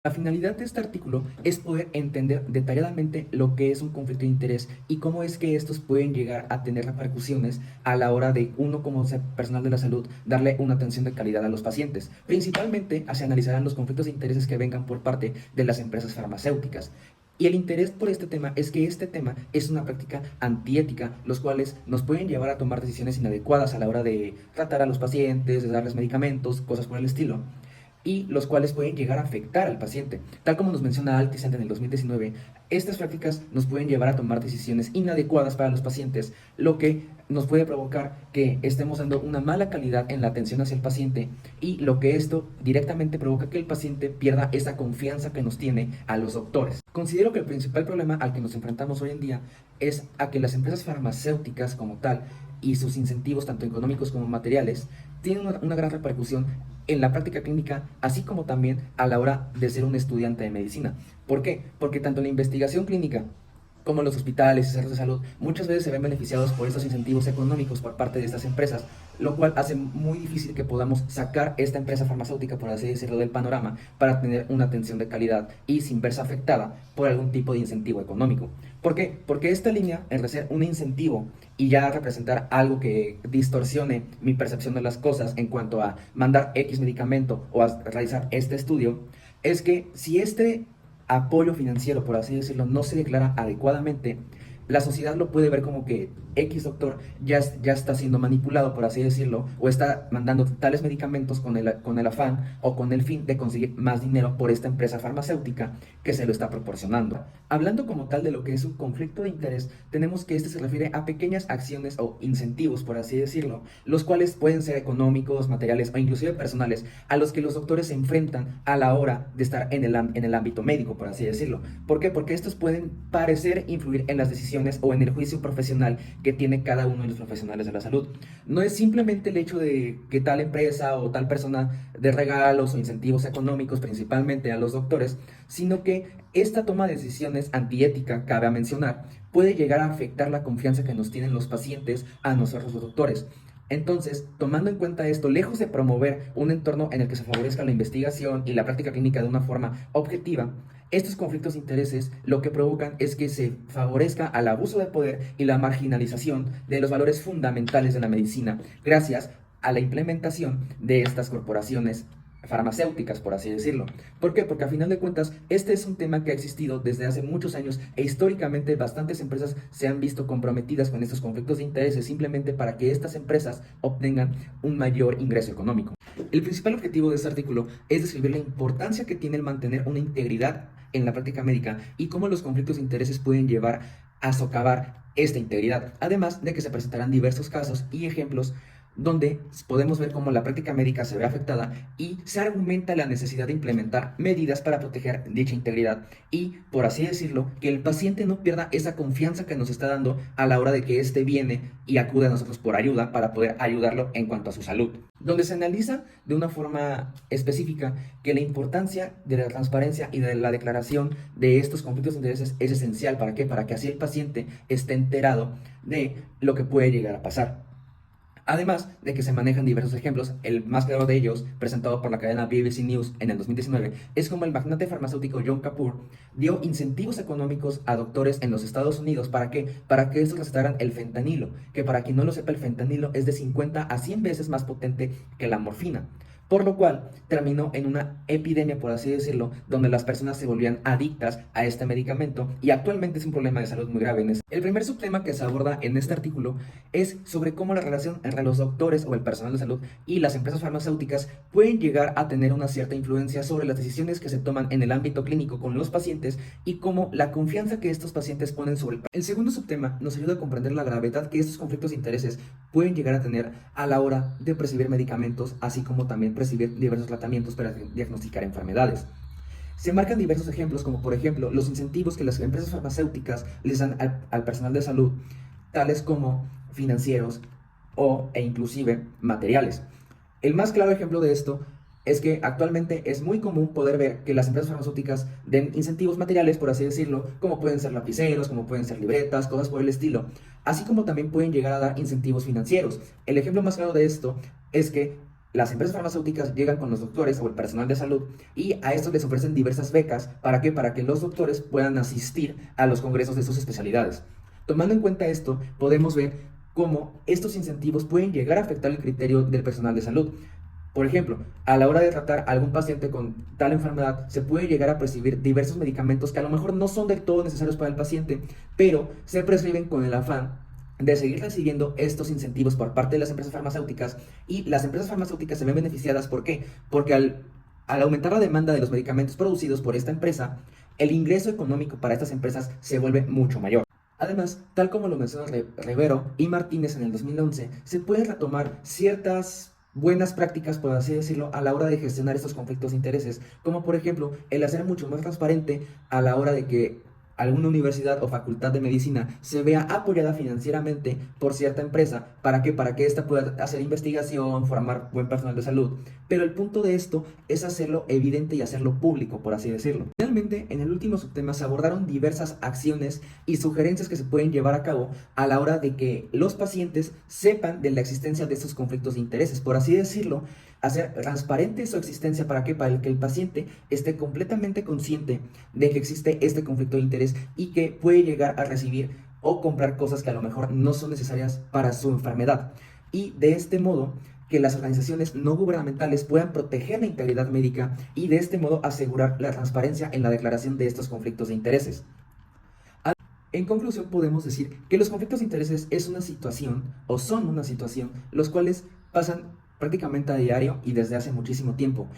La finalidad de este artículo es poder entender detalladamente lo que es un conflicto de interés y cómo es que estos pueden llegar a tener repercusiones a la hora de uno como personal de la salud darle una atención de calidad a los pacientes. Principalmente se analizarán los conflictos de intereses que vengan por parte de las empresas farmacéuticas. Y el interés por este tema es que este tema es una práctica antiética, los cuales nos pueden llevar a tomar decisiones inadecuadas a la hora de tratar a los pacientes, de darles medicamentos, cosas por el estilo, y los cuales pueden llegar a afectar al paciente. Tal como nos menciona Alticent en el 2019, estas prácticas nos pueden llevar a tomar decisiones inadecuadas para los pacientes, lo que nos puede provocar que estemos dando una mala calidad en la atención hacia el paciente y lo que esto directamente provoca que el paciente pierda esa confianza que nos tiene a los doctores. Considero que el principal problema al que nos enfrentamos hoy en día es a que las empresas farmacéuticas como tal y sus incentivos tanto económicos como materiales tienen una gran repercusión en la práctica clínica, así como también a la hora de ser un estudiante de medicina. ¿Por qué? Porque tanto la investigación clínica como los hospitales y centros de salud muchas veces se ven beneficiados por estos incentivos económicos por parte de estas empresas, lo cual hace muy difícil que podamos sacar esta empresa farmacéutica, por así decirlo, del panorama para tener una atención de calidad y sin verse afectada por algún tipo de incentivo económico. ¿Por qué? Porque esta línea, en vez de ser un incentivo y ya representar algo que distorsione mi percepción de las cosas en cuanto a mandar X medicamento o a realizar este estudio, es que si este apoyo financiero, por así decirlo, no se declara adecuadamente, la sociedad lo puede ver como que X doctor ya está siendo manipulado, por así decirlo, o está mandando tales medicamentos con el afán o con el fin de conseguir más dinero por esta empresa farmacéutica que se lo está proporcionando. Hablando como tal de lo que es un conflicto de interés, tenemos que este se refiere a pequeñas acciones o incentivos, por así decirlo, los cuales pueden ser económicos, materiales o inclusive personales, a los que los doctores se enfrentan a la hora de estar en el ámbito médico, por así decirlo. ¿Por qué? Porque estos pueden parecer influir en las decisiones o en el juicio profesional que tiene cada uno de los profesionales de la salud. No es simplemente el hecho de que tal empresa o tal persona dé regalos o incentivos económicos principalmente a los doctores, sino que esta toma de decisiones antiética, cabe mencionar, puede llegar a afectar la confianza que nos tienen los pacientes a nosotros los doctores. Entonces, tomando en cuenta esto, lejos de promover un entorno en el que se favorezca la investigación y la práctica clínica de una forma objetiva, estos conflictos de intereses lo que provocan es que se favorezca al abuso de poder y la marginalización de los valores fundamentales de la medicina, gracias a la implementación de estas corporaciones farmacéuticas, por así decirlo. ¿Por qué? Porque a final de cuentas, este es un tema que ha existido desde hace muchos años e históricamente bastantes empresas se han visto comprometidas con estos conflictos de intereses simplemente para que estas empresas obtengan un mayor ingreso económico. El principal objetivo de este artículo es describir la importancia que tiene el mantener una integridad en la práctica médica y cómo los conflictos de intereses pueden llevar a socavar esta integridad, además de que se presentarán diversos casos y ejemplos donde podemos ver cómo la práctica médica se ve afectada y se argumenta la necesidad de implementar medidas para proteger dicha integridad y, por así decirlo, que el paciente no pierda esa confianza que nos está dando a la hora de que éste viene y acude a nosotros por ayuda para poder ayudarlo en cuanto a su salud. Donde se analiza de una forma específica que la importancia de la transparencia y de la declaración de estos conflictos de intereses es esencial. ¿Para qué? Para que así el paciente esté enterado de lo que puede llegar a pasar. Además de que se manejan diversos ejemplos, el más claro de ellos, presentado por la cadena BBC News en el 2019, es como el magnate farmacéutico John Kapoor dio incentivos económicos a doctores en los Estados Unidos. ¿Para qué? Para que estos recetaran el fentanilo, que para quien no lo sepa, el fentanilo es de 50 a 100 veces más potente que la morfina. Por lo cual terminó en una epidemia, por así decirlo, donde las personas se volvían adictas a este medicamento y actualmente es un problema de salud muy grave. El primer subtema que se aborda en este artículo es sobre cómo la relación entre los doctores o el personal de salud y las empresas farmacéuticas pueden llegar a tener una cierta influencia sobre las decisiones que se toman en el ámbito clínico con los pacientes y cómo la confianza que estos pacientes ponen sobre el paciente. El segundo subtema nos ayuda a comprender la gravedad que estos conflictos de intereses pueden llegar a tener a la hora de prescribir medicamentos, así como también prescribir diversos tratamientos para diagnosticar enfermedades. Se marcan diversos ejemplos, como por ejemplo los incentivos que las empresas farmacéuticas les dan al personal de salud, tales como financieros e inclusive materiales. El más claro ejemplo de esto es que actualmente es muy común poder ver que las empresas farmacéuticas den incentivos materiales, por así decirlo, como pueden ser lapiceros, como pueden ser libretas, cosas por el estilo, así como también pueden llegar a dar incentivos financieros. El ejemplo más claro de esto es que las empresas farmacéuticas llegan con los doctores o el personal de salud y a estos les ofrecen diversas becas. ¿Para qué? Para que los doctores puedan asistir a los congresos de sus especialidades. Tomando en cuenta esto, podemos ver cómo estos incentivos pueden llegar a afectar el criterio del personal de salud. Por ejemplo, a la hora de tratar a algún paciente con tal enfermedad, se puede llegar a prescribir diversos medicamentos que a lo mejor no son del todo necesarios para el paciente, pero se prescriben con el afán de seguir recibiendo estos incentivos por parte de las empresas farmacéuticas, y las empresas farmacéuticas se ven beneficiadas. ¿Por qué? Porque al aumentar la demanda de los medicamentos producidos por esta empresa, el ingreso económico para estas empresas se vuelve mucho mayor. Además, tal como lo mencionó Rivero y Martínez en el 2011, se pueden retomar ciertas buenas prácticas, por así decirlo, a la hora de gestionar estos conflictos de intereses, como por ejemplo el hacer mucho más transparente a la hora de que alguna universidad o facultad de medicina se vea apoyada financieramente por cierta empresa. ¿Para qué? Para que ésta pueda hacer investigación, formar buen personal de salud. Pero el punto de esto es hacerlo evidente y hacerlo público, por así decirlo. Finalmente, en el último subtema se abordaron diversas acciones y sugerencias que se pueden llevar a cabo a la hora de que los pacientes sepan de la existencia de estos conflictos de intereses, por así decirlo, hacer transparente su existencia. ¿Para qué? Para que el paciente esté completamente consciente de que existe este conflicto de interés y que puede llegar a recibir o comprar cosas que a lo mejor no son necesarias para su enfermedad. Y de este modo, que las organizaciones no gubernamentales puedan proteger la integridad médica y de este modo asegurar la transparencia en la declaración de estos conflictos de intereses. En conclusión, podemos decir que los conflictos de intereses es una situación, o son una situación, los cuales pasan prácticamente a diario y desde hace muchísimo tiempo,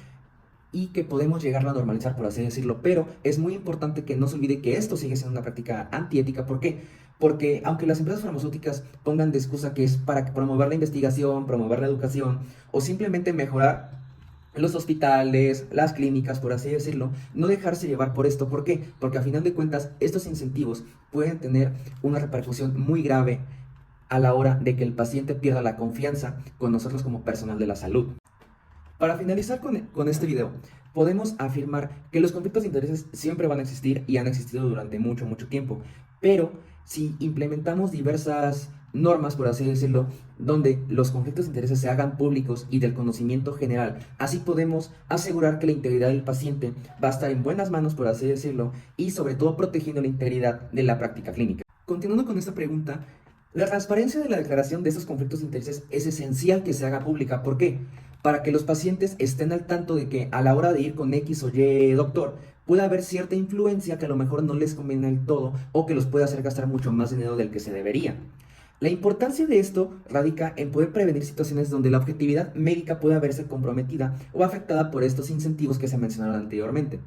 y que podemos llegar a normalizar, por así decirlo. Pero es muy importante que no se olvide que esto sigue siendo una práctica antiética. ¿Por qué? Porque aunque las empresas farmacéuticas pongan de excusa que es para promover la investigación, promover la educación o simplemente mejorar los hospitales, las clínicas, por así decirlo, no dejarse llevar por esto. ¿Por qué? Porque a final de cuentas estos incentivos pueden tener una repercusión muy grave a la hora de que el paciente pierda la confianza con nosotros como personal de la salud. Para finalizar con este video, podemos afirmar que los conflictos de intereses siempre van a existir y han existido durante mucho, mucho tiempo. Pero si implementamos diversas normas, por así decirlo, donde los conflictos de intereses se hagan públicos y del conocimiento general, así podemos asegurar que la integridad del paciente va a estar en buenas manos, por así decirlo, y sobre todo protegiendo la integridad de la práctica clínica. Continuando con esta pregunta, la transparencia de la declaración de estos conflictos de intereses es esencial que se haga pública. ¿Por qué? Para que los pacientes estén al tanto de que a la hora de ir con X o Y doctor, puede haber cierta influencia que a lo mejor no les conviene del todo o que los puede hacer gastar mucho más dinero del que se debería. La importancia de esto radica en poder prevenir situaciones donde la objetividad médica pueda verse comprometida o afectada por estos incentivos que se mencionaron anteriormente.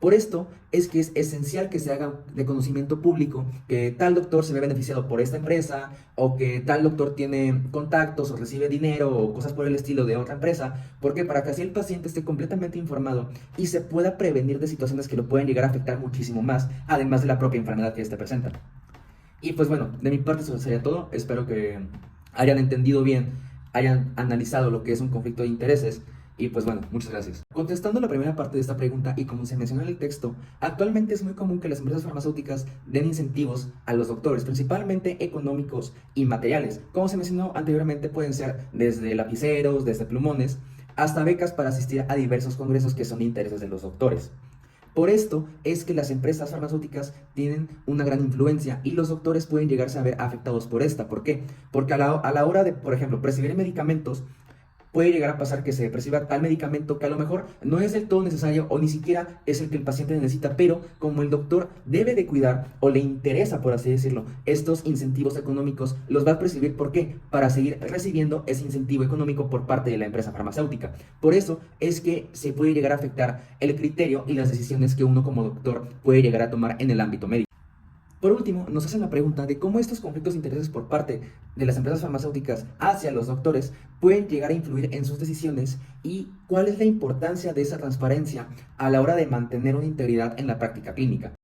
Por esto es que es esencial que se haga de conocimiento público que tal doctor se ve beneficiado por esta empresa, o que tal doctor tiene contactos o recibe dinero o cosas por el estilo de otra empresa. ¿Por qué? Para que así el paciente esté completamente informado y se pueda prevenir de situaciones que lo pueden llegar a afectar muchísimo más, además de la propia enfermedad que éste presenta. Y pues bueno, de mi parte eso sería todo. Espero que hayan entendido bien, hayan analizado lo que es un conflicto de intereses. Y pues bueno, muchas gracias. Contestando la primera parte de esta pregunta, y como se menciona en el texto, actualmente es muy común que las empresas farmacéuticas den incentivos a los doctores, principalmente económicos y materiales. Como se mencionó anteriormente, pueden ser desde lapiceros, desde plumones, hasta becas para asistir a diversos congresos que son de intereses de los doctores. Por esto es que las empresas farmacéuticas tienen una gran influencia y los doctores pueden llegarse a ver afectados por esta. ¿Por qué? Porque a la hora de, por ejemplo, prescribir medicamentos, puede llegar a pasar que se prescriba tal medicamento que a lo mejor no es del todo necesario o ni siquiera es el que el paciente necesita, pero como el doctor debe de cuidar o le interesa, por así decirlo, estos incentivos económicos, los va a prescribir. ¿Por qué? Para seguir recibiendo ese incentivo económico por parte de la empresa farmacéutica. Por eso es que se puede llegar a afectar el criterio y las decisiones que uno como doctor puede llegar a tomar en el ámbito médico. Por último, nos hacen la pregunta de cómo estos conflictos de intereses por parte de las empresas farmacéuticas hacia los doctores pueden llegar a influir en sus decisiones y cuál es la importancia de esa transparencia a la hora de mantener una integridad en la práctica clínica.